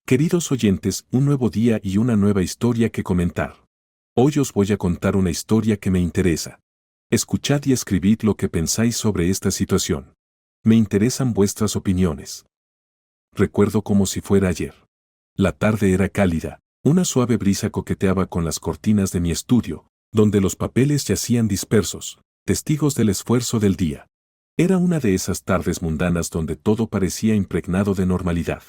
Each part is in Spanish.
Queridos oyentes, un nuevo día y una nueva historia que comentar. Hoy os voy a contar una historia que me interesa. Escuchad y escribid lo que pensáis sobre esta situación. Me interesan vuestras opiniones. Recuerdo como si fuera ayer. La tarde era cálida, una suave brisa coqueteaba con las cortinas de mi estudio, donde los papeles yacían dispersos, testigos del esfuerzo del día. Era una de esas tardes mundanas donde todo parecía impregnado de normalidad.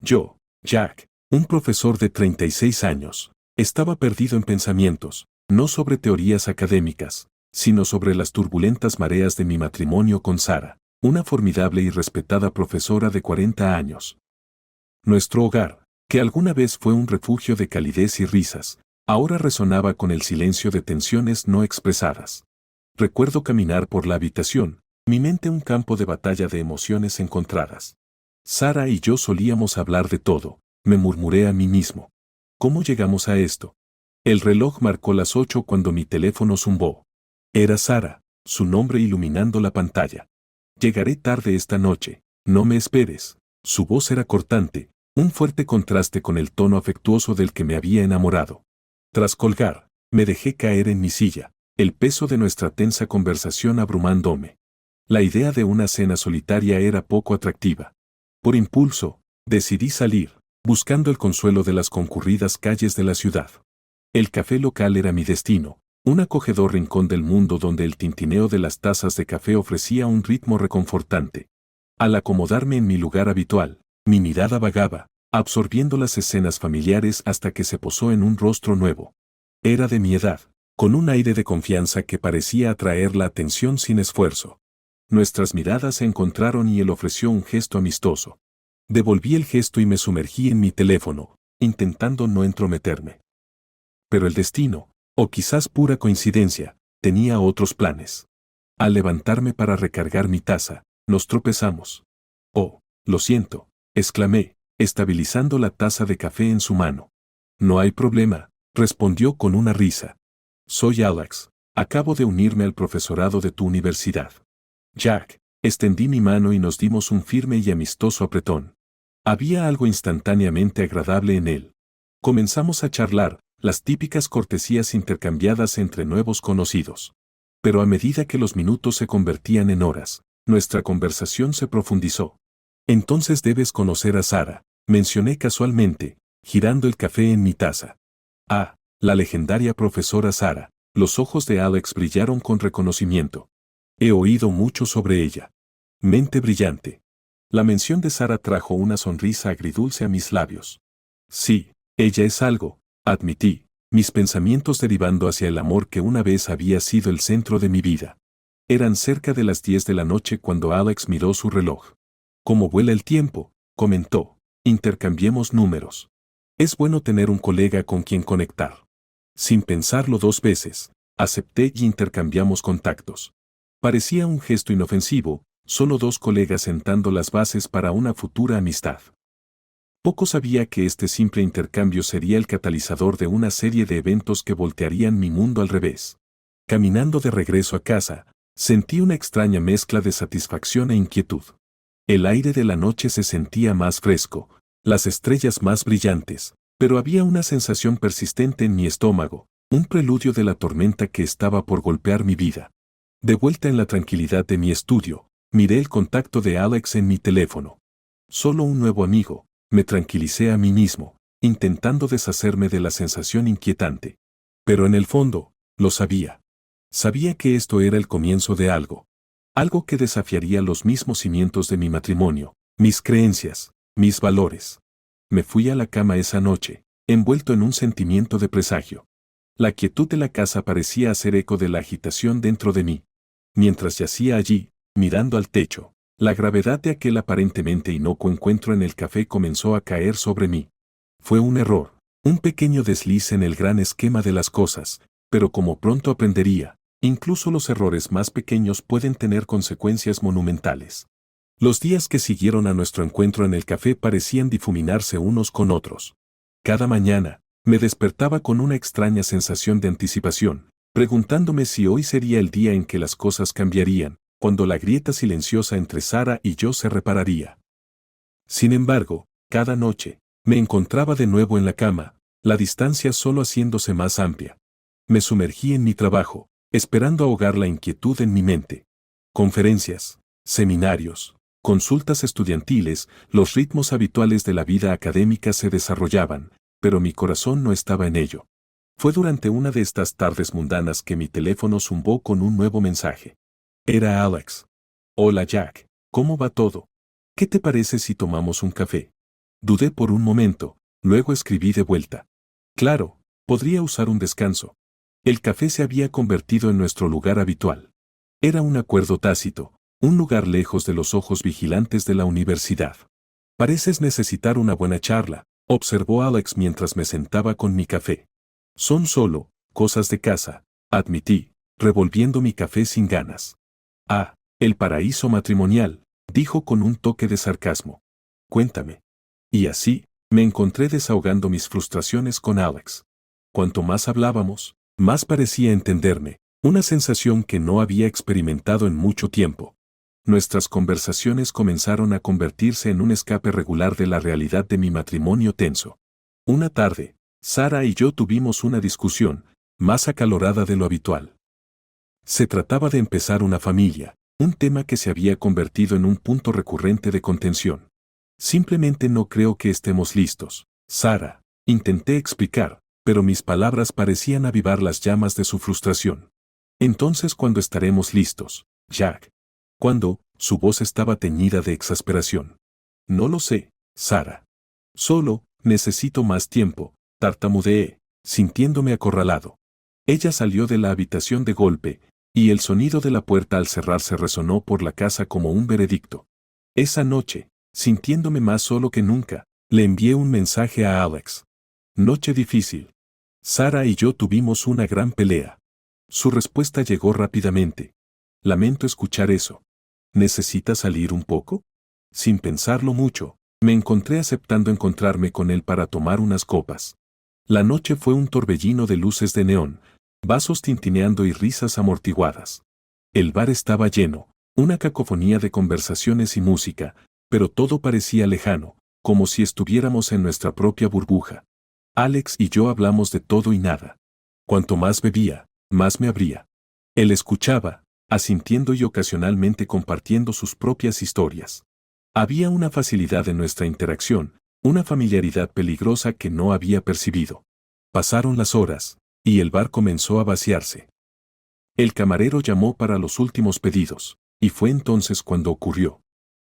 Yo, Jack, un profesor de 36 años, estaba perdido en pensamientos, no sobre teorías académicas, sino sobre las turbulentas mareas de mi matrimonio con Sara, una formidable y respetada profesora de 40 años. Nuestro hogar, que alguna vez fue un refugio de calidez y risas, ahora resonaba con el silencio de tensiones no expresadas. Recuerdo caminar por la habitación, mi mente un campo de batalla de emociones encontradas. Sara y yo solíamos hablar de todo, me murmuré a mí mismo. ¿Cómo llegamos a esto? El reloj marcó las 8 cuando mi teléfono zumbó. Era Sara, su nombre iluminando la pantalla. Llegaré tarde esta noche, no me esperes. Su voz era cortante, un fuerte contraste con el tono afectuoso del que me había enamorado. Tras colgar, me dejé caer en mi silla, el peso de nuestra tensa conversación abrumándome. La idea de una cena solitaria era poco atractiva. Por impulso, decidí salir, buscando el consuelo de las concurridas calles de la ciudad. El café local era mi destino, un acogedor rincón del mundo donde el tintineo de las tazas de café ofrecía un ritmo reconfortante. Al acomodarme en mi lugar habitual, mi mirada vagaba, absorbiendo las escenas familiares hasta que se posó en un rostro nuevo. Era de mi edad, con un aire de confianza que parecía atraer la atención sin esfuerzo. Nuestras miradas se encontraron y él ofreció un gesto amistoso. Devolví el gesto y me sumergí en mi teléfono, intentando no entrometerme. Pero el destino, o quizás pura coincidencia, tenía otros planes. Al levantarme para recargar mi taza, nos tropezamos. Oh, lo siento, exclamé, estabilizando la taza de café en su mano. No hay problema, respondió con una risa. Soy Alex, acabo de unirme al profesorado de tu universidad. Jack, extendí mi mano y nos dimos un firme y amistoso apretón. Había algo instantáneamente agradable en él. Comenzamos a charlar, las típicas cortesías intercambiadas entre nuevos conocidos. Pero a medida que los minutos se convertían en horas, nuestra conversación se profundizó. Entonces debes conocer a Sara, mencioné casualmente, girando el café en mi taza. Ah, la legendaria profesora Sara. Los ojos de Alex brillaron con reconocimiento. He oído mucho sobre ella. Mente brillante. La mención de Sara trajo una sonrisa agridulce a mis labios. Sí, ella es algo, admití, mis pensamientos derivando hacia el amor que una vez había sido el centro de mi vida. Eran cerca de las 10 de la noche cuando Alex miró su reloj. Como vuela el tiempo, comentó, intercambiemos números. Es bueno tener un colega con quien conectar. Sin pensarlo dos veces, acepté y intercambiamos contactos. Parecía un gesto inofensivo, solo dos colegas sentando las bases para una futura amistad. Poco sabía que este simple intercambio sería el catalizador de una serie de eventos que voltearían mi mundo al revés. Caminando de regreso a casa, sentí una extraña mezcla de satisfacción e inquietud. El aire de la noche se sentía más fresco, las estrellas más brillantes, pero había una sensación persistente en mi estómago, un preludio de la tormenta que estaba por golpear mi vida. De vuelta en la tranquilidad de mi estudio, miré el contacto de Alex en mi teléfono. Solo un nuevo amigo, me tranquilicé a mí mismo, intentando deshacerme de la sensación inquietante. Pero en el fondo, lo sabía. Sabía que esto era el comienzo de algo. Algo que desafiaría los mismos cimientos de mi matrimonio, mis creencias, mis valores. Me fui a la cama esa noche, envuelto en un sentimiento de presagio. La quietud de la casa parecía hacer eco de la agitación dentro de mí. Mientras yacía allí, mirando al techo, la gravedad de aquel aparentemente inocuo encuentro en el café comenzó a caer sobre mí. Fue un error, un pequeño desliz en el gran esquema de las cosas, pero como pronto aprendería, incluso los errores más pequeños pueden tener consecuencias monumentales. Los días que siguieron a nuestro encuentro en el café parecían difuminarse unos con otros. Cada mañana, me despertaba con una extraña sensación de anticipación, preguntándome si hoy sería el día en que las cosas cambiarían, cuando la grieta silenciosa entre Sara y yo se repararía. Sin embargo, cada noche, Me encontraba de nuevo en la cama, la distancia solo haciéndose más amplia. Me sumergí en mi trabajo, esperando ahogar la inquietud en mi mente. Conferencias, seminarios, consultas estudiantiles, los ritmos habituales de la vida académica se desarrollaban, pero mi corazón no estaba en ello. Fue durante una de estas tardes mundanas que mi teléfono zumbó con un nuevo mensaje. Era Alex. Hola Jack, ¿cómo va todo? ¿Qué te parece si tomamos un café? Dudé por un momento, luego escribí de vuelta. Claro, podría usar un descanso. El café se había convertido en nuestro lugar habitual. Era un acuerdo tácito, un lugar lejos de los ojos vigilantes de la universidad. Pareces necesitar una buena charla, observó Alex mientras me sentaba con mi café. Son solo cosas de casa, admití, revolviendo mi café sin ganas. Ah, el paraíso matrimonial, dijo con un toque de sarcasmo. Cuéntame. Y así, me encontré desahogando mis frustraciones con Alex. Cuanto más hablábamos, más parecía entenderme, una sensación que no había experimentado en mucho tiempo. Nuestras conversaciones comenzaron a convertirse en un escape regular de la realidad de mi matrimonio tenso. Una tarde, Sara y yo tuvimos una discusión, más acalorada de lo habitual. Se trataba de empezar una familia, un tema que se había convertido en un punto recurrente de contención. Simplemente no creo que estemos listos, Sara, intenté explicar, pero mis palabras parecían avivar las llamas de su frustración. Entonces, ¿cuándo estaremos listos, Jack? ¿Cuándo? Su voz estaba teñida de exasperación. No lo sé, Sara. Solo, necesito más tiempo, tartamudeé, sintiéndome acorralado. Ella salió de la habitación de golpe, y el sonido de la puerta al cerrarse resonó por la casa como un veredicto. Esa noche, sintiéndome más solo que nunca, le envié un mensaje a Alex. Noche difícil. Sara y yo tuvimos una gran pelea. Su respuesta llegó rápidamente. Lamento escuchar eso. ¿Necesitas salir un poco? Sin pensarlo mucho, me encontré aceptando encontrarme con él para tomar unas copas. La noche fue un torbellino de luces de neón, vasos tintineando y risas amortiguadas. El bar estaba lleno, una cacofonía de conversaciones y música, pero todo parecía lejano, como si estuviéramos en nuestra propia burbuja. Alex y yo hablamos de todo y nada. Cuanto más bebía, más me abría. Él escuchaba, asintiendo y ocasionalmente compartiendo sus propias historias. Había una facilidad en nuestra interacción, una familiaridad peligrosa que no había percibido. Pasaron las horas, y el bar comenzó a vaciarse. El camarero llamó para los últimos pedidos, y fue entonces cuando ocurrió.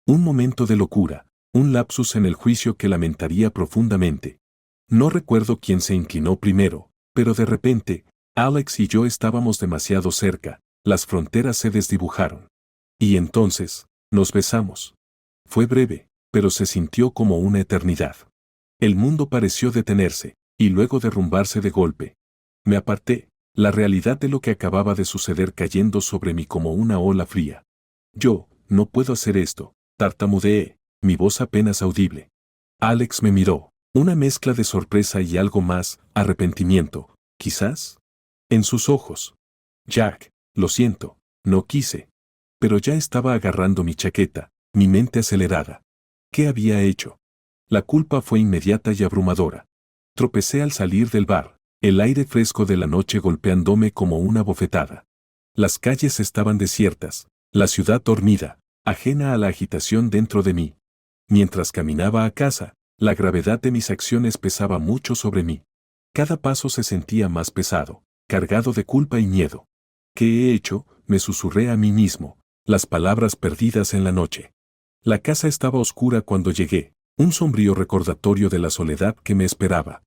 Un momento de locura, un lapsus en el juicio que lamentaría profundamente. No recuerdo quién se inclinó primero, pero de repente, Alex y yo estábamos demasiado cerca, las fronteras se desdibujaron. Y entonces, nos besamos. Fue breve, pero se sintió como una eternidad. El mundo pareció detenerse, y luego derrumbarse de golpe. Me aparté, la realidad de lo que acababa de suceder cayendo sobre mí como una ola fría. Yo, no puedo hacer esto, tartamudeé, mi voz apenas audible. Alex me miró, una mezcla de sorpresa y algo más, arrepentimiento, quizás, en sus ojos. Jack, lo siento, no quise. Pero ya estaba agarrando mi chaqueta, mi mente acelerada. ¿Qué había hecho? La culpa fue inmediata y abrumadora. Tropecé al salir del bar, el aire fresco de la noche golpeándome como una bofetada. Las calles estaban desiertas, la ciudad dormida, ajena a la agitación dentro de mí. Mientras caminaba a casa, la gravedad de mis acciones pesaba mucho sobre mí. Cada paso se sentía más pesado, cargado de culpa y miedo. ¿Qué he hecho?, me susurré a mí mismo, las palabras perdidas en la noche. La casa estaba oscura cuando llegué, un sombrío recordatorio de la soledad que me esperaba.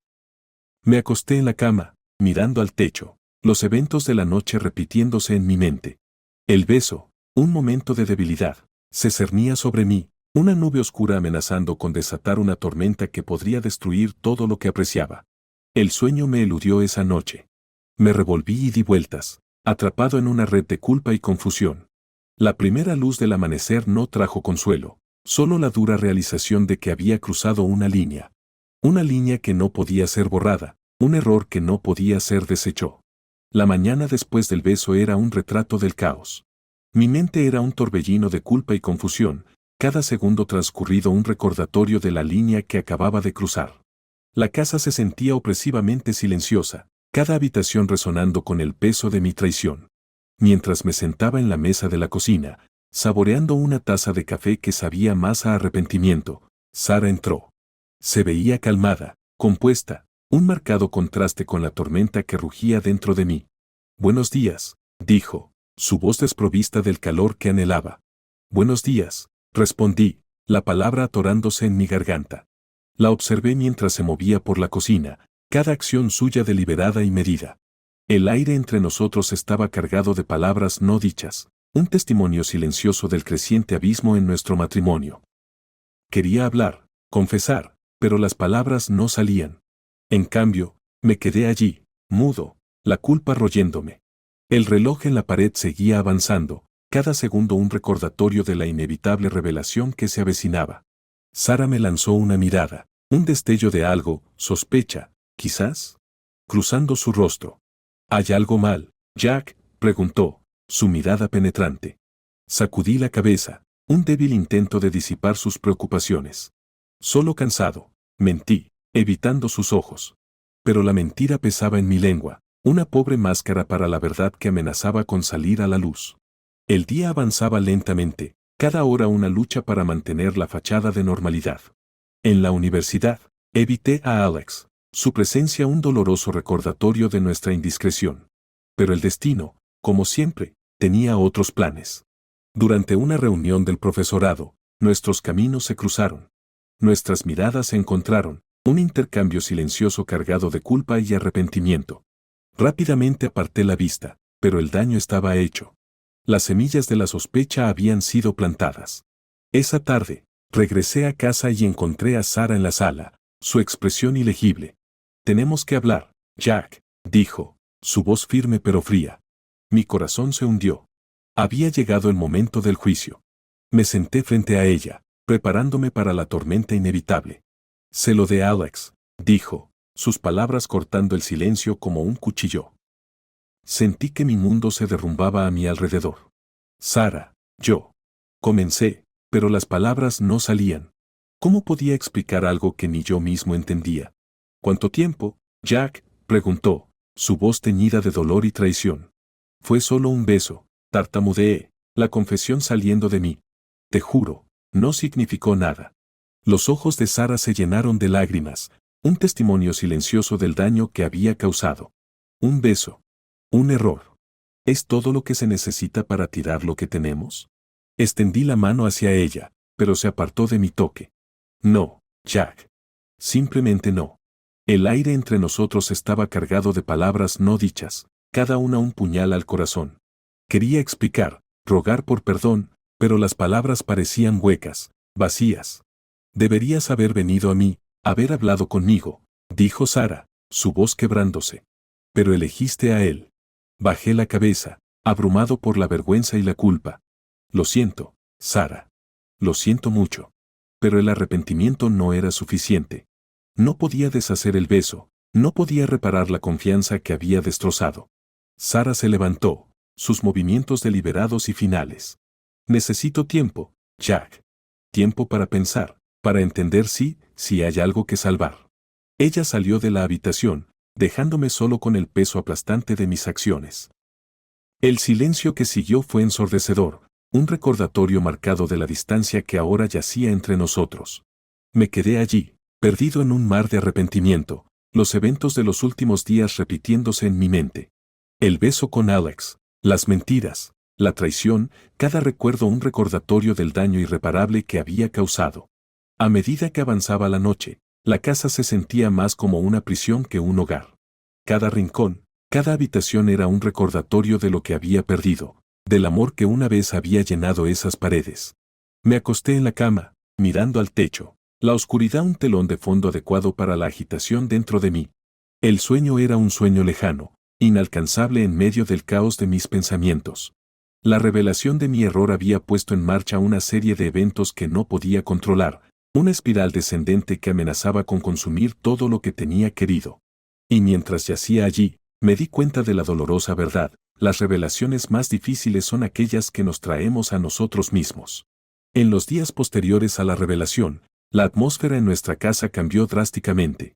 Me acosté en la cama, mirando al techo, los eventos de la noche repitiéndose en mi mente. El beso, un momento de debilidad, se cernía sobre mí, una nube oscura amenazando con desatar una tormenta que podría destruir todo lo que apreciaba. El sueño me eludió esa noche. Me revolví y di vueltas, atrapado en una red de culpa y confusión. La primera luz del amanecer no trajo consuelo, solo la dura realización de que había cruzado una línea. Una línea que no podía ser borrada, un error que no podía ser deshecho. La mañana después del beso era un retrato del caos. Mi mente era un torbellino de culpa y confusión, cada segundo transcurrido un recordatorio de la línea que acababa de cruzar. La casa se sentía opresivamente silenciosa, cada habitación resonando con el peso de mi traición. Mientras me sentaba en la mesa de la cocina, saboreando una taza de café que sabía más a arrepentimiento, Sara entró. Se veía calmada, compuesta, un marcado contraste con la tormenta que rugía dentro de mí. «Buenos días», dijo, su voz desprovista del calor que anhelaba. «Buenos días», respondí, la palabra atorándose en mi garganta. La observé mientras se movía por la cocina, cada acción suya deliberada y medida. El aire entre nosotros estaba cargado de palabras no dichas, un testimonio silencioso del creciente abismo en nuestro matrimonio. Quería hablar, confesar, pero las palabras no salían. En cambio, me quedé allí, mudo, la culpa royéndome. El reloj en la pared seguía avanzando, cada segundo un recordatorio de la inevitable revelación que se avecinaba. Sara me lanzó una mirada, un destello de algo, sospecha, quizás, cruzando su rostro. ¿Hay algo mal, Jack?, preguntó, su mirada penetrante. Sacudí la cabeza, un débil intento de disipar sus preocupaciones. Solo cansado, mentí, evitando sus ojos. Pero la mentira pesaba en mi lengua, una pobre máscara para la verdad que amenazaba con salir a la luz. El día avanzaba lentamente, cada hora una lucha para mantener la fachada de normalidad. En la universidad, evité a Alex, su presencia un doloroso recordatorio de nuestra indiscreción. Pero el destino, como siempre, tenía otros planes. Durante una reunión del profesorado, nuestros caminos se cruzaron. Nuestras miradas se encontraron, un intercambio silencioso cargado de culpa y arrepentimiento. Rápidamente aparté la vista, pero el daño estaba hecho. Las semillas de la sospecha habían sido plantadas. Esa tarde, regresé a casa y encontré a Sara en la sala, su expresión ilegible. «Tenemos que hablar, Jack», dijo, su voz firme pero fría. Mi corazón se hundió. Había llegado el momento del juicio. Me senté frente a ella, preparándome para la tormenta inevitable. «Sé lo de Alex», dijo, sus palabras cortando el silencio como un cuchillo. Sentí que mi mundo se derrumbaba a mi alrededor. «Sara, yo». Comencé, pero las palabras no salían. ¿Cómo podía explicar algo que ni yo mismo entendía? «¿Cuánto tiempo, Jack?», preguntó, su voz teñida de dolor y traición. «Fue solo un beso», tartamudeé, la confesión saliendo de mí. «Te juro, no significó nada». Los ojos de Sara se llenaron de lágrimas, un testimonio silencioso del daño que había causado. Un beso. Un error. ¿Es todo lo que se necesita para tirar lo que tenemos? Extendí la mano hacia ella, pero se apartó de mi toque. «No, Jack. Simplemente no». El aire entre nosotros estaba cargado de palabras no dichas, cada una un puñal al corazón. Quería explicar, rogar por perdón, pero las palabras parecían huecas, vacías. «Deberías haber venido a mí, haber hablado conmigo», dijo Sara, su voz quebrándose. «Pero elegiste a él». Bajé la cabeza, abrumado por la vergüenza y la culpa. «Lo siento, Sara. Lo siento mucho». Pero el arrepentimiento no era suficiente. No podía deshacer el beso, no podía reparar la confianza que había destrozado. Sara se levantó, sus movimientos deliberados y finales. «Necesito tiempo, Jack. Tiempo para pensar, para entender si hay algo que salvar». Ella salió de la habitación, dejándome solo con el peso aplastante de mis acciones. El silencio que siguió fue ensordecedor, un recordatorio marcado de la distancia que ahora yacía entre nosotros. Me quedé allí, perdido en un mar de arrepentimiento, los eventos de los últimos días repitiéndose en mi mente. El beso con Alex, las mentiras, la traición, cada recuerdo un recordatorio del daño irreparable que había causado. A medida que avanzaba la noche, la casa se sentía más como una prisión que un hogar. Cada rincón, cada habitación era un recordatorio de lo que había perdido, del amor que una vez había llenado esas paredes. Me acosté en la cama, mirando al techo, la oscuridad un telón de fondo adecuado para la agitación dentro de mí. El sueño era un sueño lejano, inalcanzable en medio del caos de mis pensamientos. La revelación de mi error había puesto en marcha una serie de eventos que no podía controlar, una espiral descendente que amenazaba con consumir todo lo que tenía querido. Y mientras yacía allí, me di cuenta de la dolorosa verdad: las revelaciones más difíciles son aquellas que nos traemos a nosotros mismos. En los días posteriores a la revelación, la atmósfera en nuestra casa cambió drásticamente.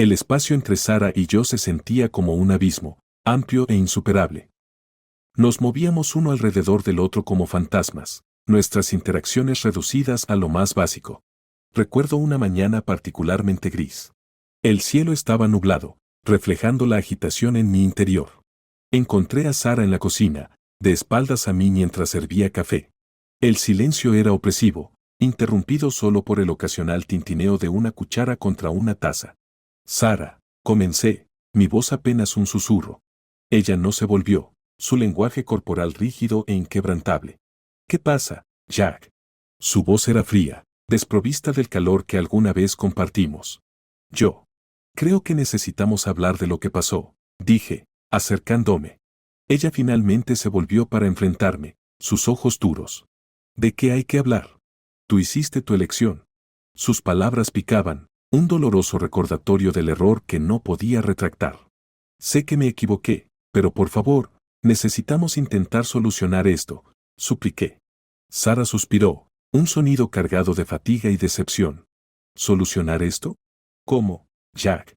El espacio entre Sara y yo se sentía como un abismo, amplio e insuperable. Nos movíamos uno alrededor del otro como fantasmas, nuestras interacciones reducidas a lo más básico. Recuerdo una mañana particularmente gris. El cielo estaba nublado, reflejando la agitación en mi interior. Encontré a Sara en la cocina, de espaldas a mí mientras servía café. El silencio era opresivo, interrumpido solo por el ocasional tintineo de una cuchara contra una taza. Sara, comencé, mi voz apenas un susurro. Ella no se volvió, su lenguaje corporal rígido e inquebrantable. ¿Qué pasa, Jack? Su voz era fría, desprovista del calor que alguna vez compartimos. Yo. Creo que necesitamos hablar de lo que pasó, dije, acercándome. Ella finalmente se volvió para enfrentarme, sus ojos duros. ¿De qué hay que hablar? Tú hiciste tu elección. Sus palabras picaban, un doloroso recordatorio del error que no podía retractar. Sé que me equivoqué, pero por favor, necesitamos intentar solucionar esto, supliqué. Sara suspiró, un sonido cargado de fatiga y decepción. ¿Solucionar esto? ¿Cómo, Jack?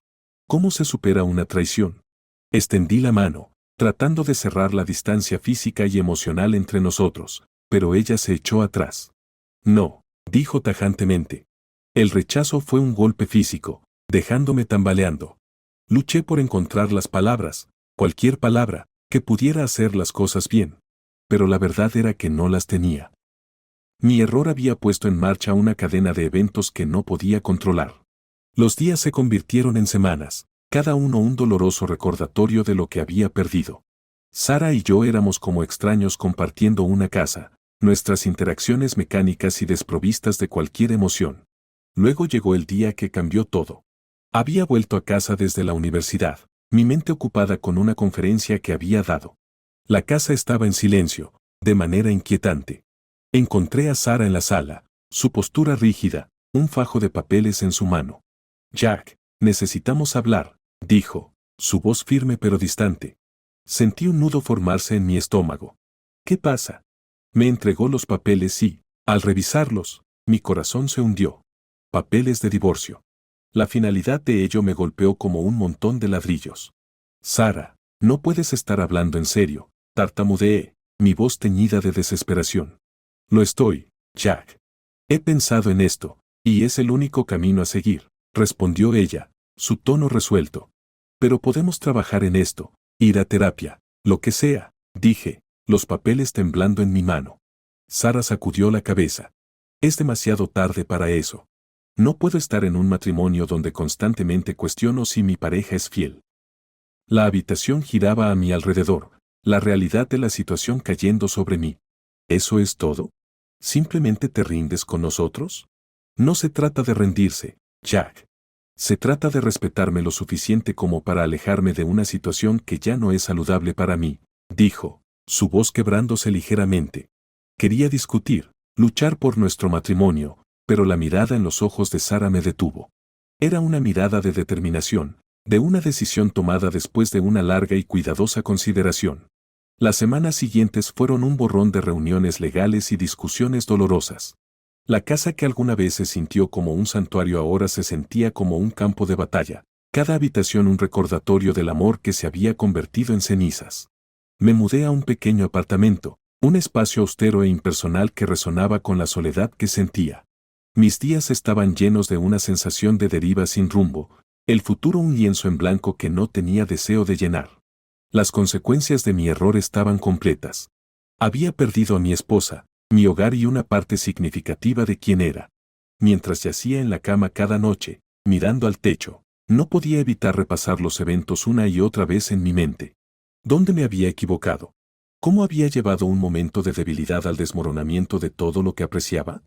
¿Cómo se supera una traición? Extendí la mano, tratando de cerrar la distancia física y emocional entre nosotros, pero ella se echó atrás. No, dijo tajantemente. El rechazo fue un golpe físico, dejándome tambaleando. Luché por encontrar las palabras, cualquier palabra, que pudiera hacer las cosas bien. Pero la verdad era que no las tenía. Mi error había puesto en marcha una cadena de eventos que no podía controlar. Los días se convirtieron en semanas, cada uno un doloroso recordatorio de lo que había perdido. Sara y yo éramos como extraños compartiendo una casa, nuestras interacciones mecánicas y desprovistas de cualquier emoción. Luego llegó el día que cambió todo. Había vuelto a casa desde la universidad, mi mente ocupada con una conferencia que había dado. La casa estaba en silencio, de manera inquietante. Encontré a Sara en la sala, su postura rígida, un fajo de papeles en su mano. Jack, necesitamos hablar, dijo, su voz firme pero distante. Sentí un nudo formarse en mi estómago. ¿Qué pasa? Me entregó los papeles y, al revisarlos, mi corazón se hundió. Papeles de divorcio. La finalidad de ello me golpeó como un montón de ladrillos. Sara, no puedes estar hablando en serio, tartamudeé, mi voz teñida de desesperación. Lo estoy, Jack. He pensado en esto, y es el único camino a seguir, respondió ella, su tono resuelto. Pero podemos trabajar en esto, ir a terapia, lo que sea, dije, los papeles temblando en mi mano. Sara sacudió la cabeza. Es demasiado tarde para eso. No puedo estar en un matrimonio donde constantemente cuestiono si mi pareja es fiel. La habitación giraba a mi alrededor, la realidad de la situación cayendo sobre mí. ¿Eso es todo? ¿Simplemente te rindes con nosotros? No se trata de rendirse, Jack. Se trata de respetarme lo suficiente como para alejarme de una situación que ya no es saludable para mí, dijo, su voz quebrándose ligeramente. Quería discutir, luchar por nuestro matrimonio, pero la mirada en los ojos de Sara me detuvo. Era una mirada de determinación, de una decisión tomada después de una larga y cuidadosa consideración. Las semanas siguientes fueron un borrón de reuniones legales y discusiones dolorosas. La casa que alguna vez se sintió como un santuario ahora se sentía como un campo de batalla, cada habitación un recordatorio del amor que se había convertido en cenizas. Me mudé a un pequeño apartamento, un espacio austero e impersonal que resonaba con la soledad que sentía. Mis días estaban llenos de una sensación de deriva sin rumbo, el futuro un lienzo en blanco que no tenía deseo de llenar. Las consecuencias de mi error estaban completas. Había perdido a mi esposa, mi hogar y una parte significativa de quien era. Mientras yacía en la cama cada noche, mirando al techo, no podía evitar repasar los eventos una y otra vez en mi mente. ¿Dónde me había equivocado? ¿Cómo había llevado un momento de debilidad al desmoronamiento de todo lo que apreciaba?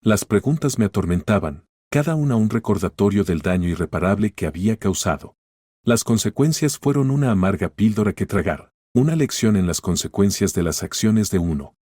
Las preguntas me atormentaban, cada una un recordatorio del daño irreparable que había causado. Las consecuencias fueron una amarga píldora que tragar, una lección en las consecuencias de las acciones de uno.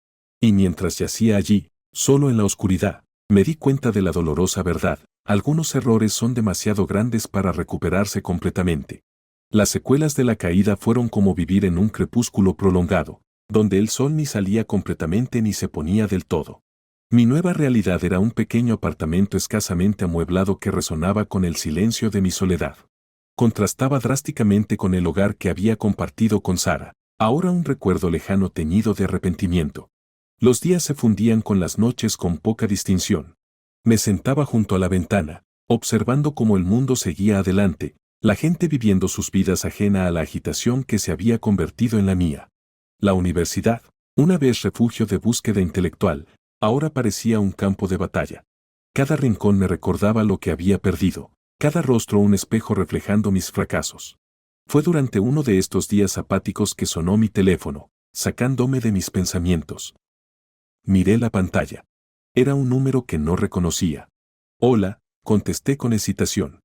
Y mientras yacía allí, solo en la oscuridad, me di cuenta de la dolorosa verdad, algunos errores son demasiado grandes para recuperarse completamente. Las secuelas de la caída fueron como vivir en un crepúsculo prolongado, donde el sol ni salía completamente ni se ponía del todo. Mi nueva realidad era un pequeño apartamento escasamente amueblado que resonaba con el silencio de mi soledad. Contrastaba drásticamente con el hogar que había compartido con Sara, ahora un recuerdo lejano teñido de arrepentimiento. Los días se fundían con las noches con poca distinción. Me sentaba junto a la ventana, observando cómo el mundo seguía adelante, la gente viviendo sus vidas ajena a la agitación que se había convertido en la mía. La universidad, una vez refugio de búsqueda intelectual, ahora parecía un campo de batalla. Cada rincón me recordaba lo que había perdido, cada rostro un espejo reflejando mis fracasos. Fue durante uno de estos días apáticos que sonó mi teléfono, sacándome de mis pensamientos. Miré la pantalla. Era un número que no reconocía. Hola, contesté con hesitación.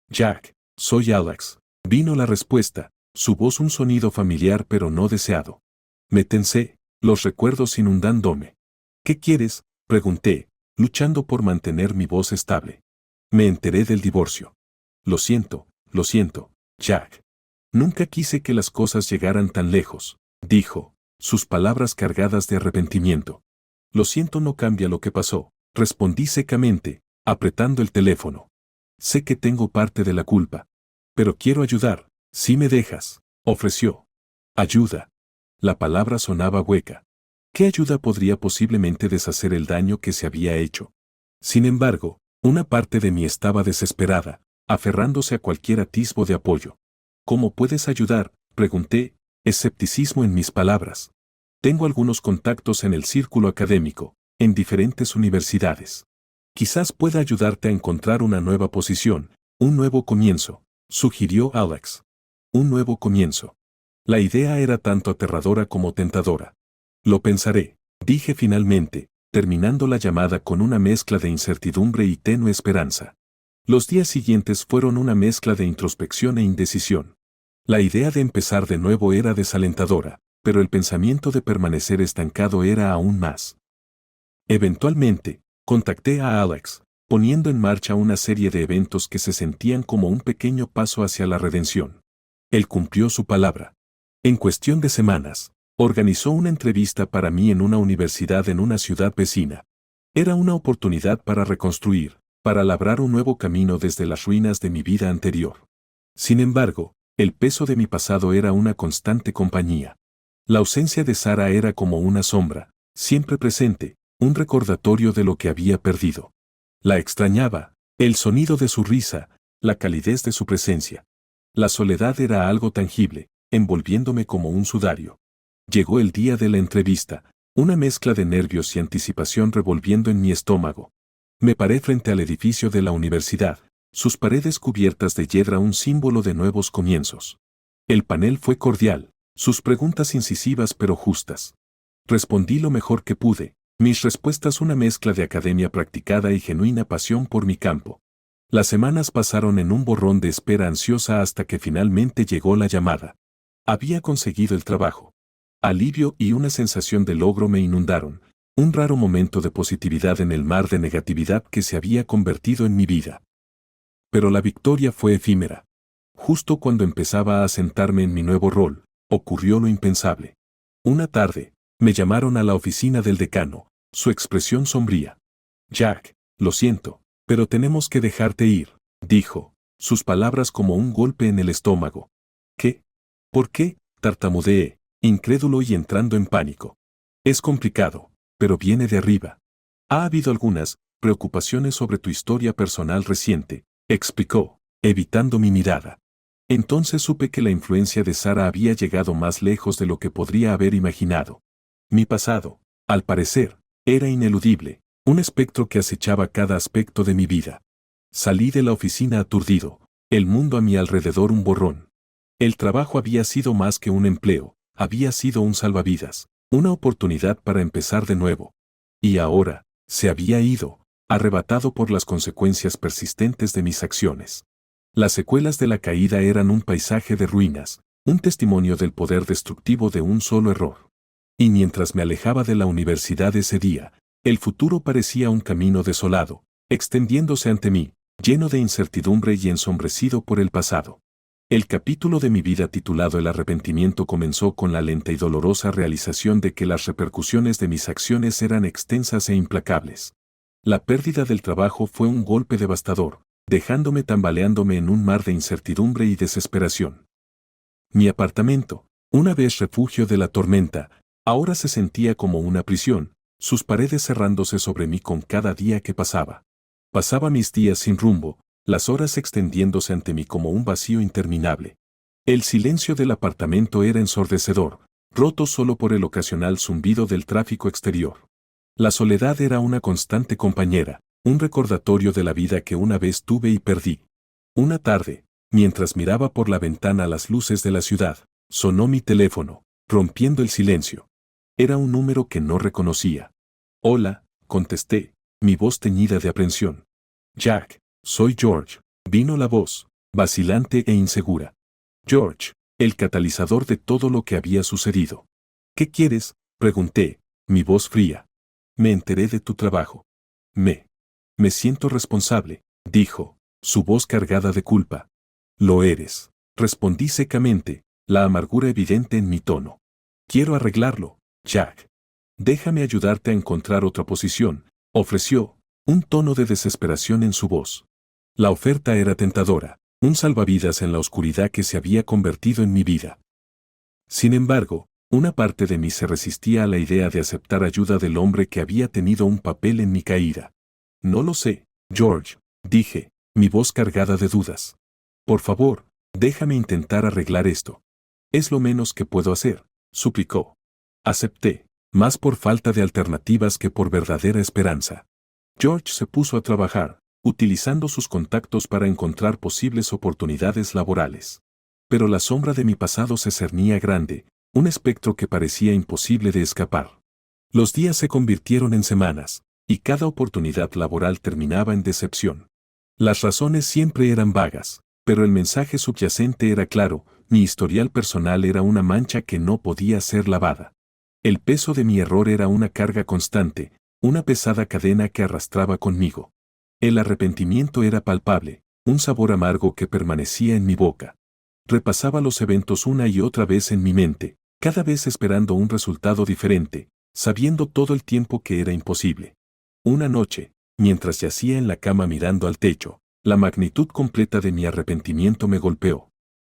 Jack, soy Alex. Vino la respuesta, su voz un sonido familiar pero no deseado. Me tensé, los recuerdos inundándome. ¿Qué quieres?, pregunté, luchando por mantener mi voz estable. Me enteré del divorcio. Lo siento, Jack. Nunca quise que las cosas llegaran tan lejos, dijo, sus palabras cargadas de arrepentimiento. Lo siento no cambia lo que pasó, respondí secamente, apretando el teléfono. Sé que tengo parte de la culpa. Pero quiero ayudar, si me dejas, ofreció. Ayuda. La palabra sonaba hueca. ¿Qué ayuda podría posiblemente deshacer el daño que se había hecho? Sin embargo, una parte de mí estaba desesperada, aferrándose a cualquier atisbo de apoyo. ¿Cómo puedes ayudar?, pregunté, escepticismo en mis palabras. Tengo algunos contactos en el círculo académico, en diferentes universidades. Quizás pueda ayudarte a encontrar una nueva posición, un nuevo comienzo, sugirió Alex. Un nuevo comienzo. La idea era tanto aterradora como tentadora. Lo pensaré, dije finalmente, terminando la llamada con una mezcla de incertidumbre y tenue esperanza. Los días siguientes fueron una mezcla de introspección e indecisión. La idea de empezar de nuevo era desalentadora, pero el pensamiento de permanecer estancado era aún más. Eventualmente, contacté a Alex, poniendo en marcha una serie de eventos que se sentían como un pequeño paso hacia la redención. Él cumplió su palabra. En cuestión de semanas, organizó una entrevista para mí en una universidad en una ciudad vecina. Era una oportunidad para reconstruir, para labrar un nuevo camino desde las ruinas de mi vida anterior. Sin embargo, el peso de mi pasado era una constante compañía. La ausencia de Sara era como una sombra, siempre presente, un recordatorio de lo que había perdido. La extrañaba, el sonido de su risa, la calidez de su presencia. La soledad era algo tangible, envolviéndome como un sudario. Llegó el día de la entrevista, una mezcla de nervios y anticipación revolviendo en mi estómago. Me paré frente al edificio de la universidad, sus paredes cubiertas de hiedra un símbolo de nuevos comienzos. El panel fue cordial, sus preguntas incisivas pero justas. Respondí lo mejor que pude, mis respuestas una mezcla de academia practicada y genuina pasión por mi campo. Las semanas pasaron en un borrón de espera ansiosa hasta que finalmente llegó la llamada. Había conseguido el trabajo. Alivio y una sensación de logro me inundaron, un raro momento de positividad en el mar de negatividad que se había convertido en mi vida. Pero la victoria fue efímera. Justo cuando empezaba a asentarme en mi nuevo rol, ocurrió lo impensable. Una tarde, me llamaron a la oficina del decano, su expresión sombría. Jack, lo siento, pero tenemos que dejarte ir, dijo, sus palabras como un golpe en el estómago. ¿Qué? ¿Por qué?, tartamudeé, incrédulo y entrando en pánico. Es complicado, pero viene de arriba. Ha habido algunas preocupaciones sobre tu historia personal reciente, explicó, evitando mi mirada. Entonces supe que la influencia de Sara había llegado más lejos de lo que podría haber imaginado. Mi pasado, al parecer, era ineludible, un espectro que acechaba cada aspecto de mi vida. Salí de la oficina aturdido, el mundo a mi alrededor un borrón. El trabajo había sido más que un empleo, había sido un salvavidas, una oportunidad para empezar de nuevo. Y ahora, se había ido, arrebatado por las consecuencias persistentes de mis acciones. Las secuelas de la caída eran un paisaje de ruinas, un testimonio del poder destructivo de un solo error. Y mientras me alejaba de la universidad ese día, el futuro parecía un camino desolado, extendiéndose ante mí, lleno de incertidumbre y ensombrecido por el pasado. El capítulo de mi vida titulado El arrepentimiento comenzó con la lenta y dolorosa realización de que las repercusiones de mis acciones eran extensas e implacables. La pérdida del trabajo fue un golpe devastador, dejándome tambaleándome en un mar de incertidumbre y desesperación. Mi apartamento, una vez refugio de la tormenta, ahora se sentía como una prisión, sus paredes cerrándose sobre mí con cada día que pasaba. Pasaba mis días sin rumbo, las horas extendiéndose ante mí como un vacío interminable. El silencio del apartamento era ensordecedor, roto solo por el ocasional zumbido del tráfico exterior. La soledad era una constante compañera, un recordatorio de la vida que una vez tuve y perdí. Una tarde, mientras miraba por la ventana las luces de la ciudad, sonó mi teléfono, rompiendo el silencio. Era un número que no reconocía. Hola, contesté, mi voz teñida de aprensión. Jack, soy George, vino la voz, vacilante e insegura. George, el catalizador de todo lo que había sucedido. ¿Qué quieres?, pregunté, mi voz fría. Me enteré de tu trabajo. Me siento responsable, dijo, su voz cargada de culpa. Lo eres, respondí secamente, la amargura evidente en mi tono. Quiero arreglarlo, Jack. Déjame ayudarte a encontrar otra posición, ofreció, un tono de desesperación en su voz. La oferta era tentadora, un salvavidas en la oscuridad que se había convertido en mi vida. Sin embargo, una parte de mí se resistía a la idea de aceptar ayuda del hombre que había tenido un papel en mi caída. No lo sé, George, dije, mi voz cargada de dudas. Por favor, déjame intentar arreglar esto. Es lo menos que puedo hacer, suplicó. Acepté, más por falta de alternativas que por verdadera esperanza. George se puso a trabajar, utilizando sus contactos para encontrar posibles oportunidades laborales. Pero la sombra de mi pasado se cernía grande, un espectro que parecía imposible de escapar. Los días se convirtieron en semanas, y cada oportunidad laboral terminaba en decepción. Las razones siempre eran vagas, pero el mensaje subyacente era claro, mi historial personal era una mancha que no podía ser lavada. El peso de mi error era una carga constante, una pesada cadena que arrastraba conmigo. El arrepentimiento era palpable, un sabor amargo que permanecía en mi boca. Repasaba los eventos una y otra vez en mi mente, cada vez esperando un resultado diferente, sabiendo todo el tiempo que era imposible. Una noche, mientras yacía en la cama mirando al techo, la magnitud completa de mi arrepentimiento me golpeó.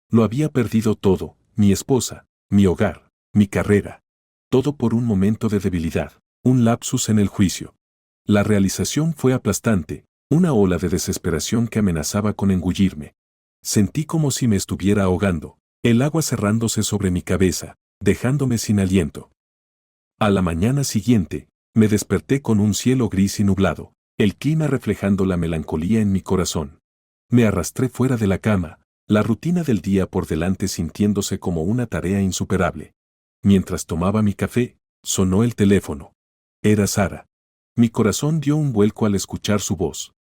Lo había perdido todo, mi esposa, mi hogar, mi carrera. Todo por un momento de debilidad, un lapsus en el juicio. La realización fue aplastante, una ola de desesperación que amenazaba con engullirme. Sentí como si me estuviera ahogando, el agua cerrándose sobre mi cabeza, dejándome sin aliento. A la mañana siguiente, me desperté con un cielo gris y nublado, el clima reflejando la melancolía en mi corazón. Me arrastré fuera de la cama, la rutina del día por delante sintiéndose como una tarea insuperable. Mientras tomaba mi café, sonó el teléfono. Era Sara. Mi corazón dio un vuelco al escuchar su voz.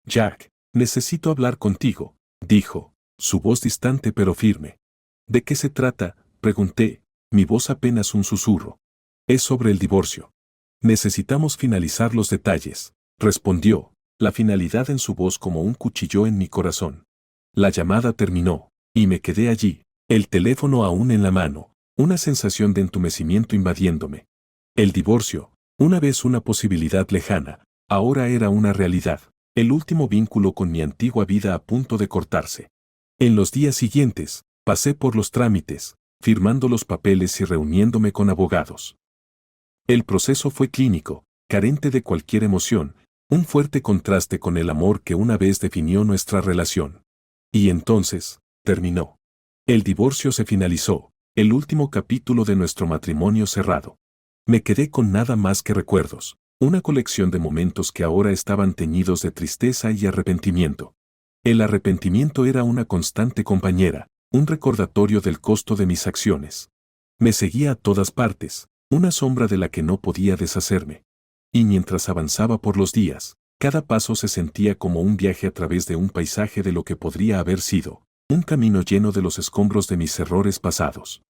Jack, necesito hablar contigo, dijo, su voz distante pero firme. ¿De qué se trata?, pregunté, mi voz apenas un susurro. Es sobre el divorcio. Necesitamos finalizar los detalles, respondió, la finalidad en su voz como un cuchillo en mi corazón. La llamada terminó, y me quedé allí, el teléfono aún en la mano, una sensación de entumecimiento invadiéndome. El divorcio, una vez una posibilidad lejana, ahora era una realidad, el último vínculo con mi antigua vida a punto de cortarse. En los días siguientes, pasé por los trámites, firmando los papeles y reuniéndome con abogados. El proceso fue clínico, carente de cualquier emoción, un fuerte contraste con el amor que una vez definió nuestra relación. Y entonces, terminó. El divorcio se finalizó, el último capítulo de nuestro matrimonio cerrado. Me quedé con nada más que recuerdos, una colección de momentos que ahora estaban teñidos de tristeza y arrepentimiento. El arrepentimiento era una constante compañera, un recordatorio del costo de mis acciones. Me seguía a todas partes, una sombra de la que no podía deshacerme. Y mientras avanzaba por los días, cada paso se sentía como un viaje a través de un paisaje de lo que podría haber sido, un camino lleno de los escombros de mis errores pasados.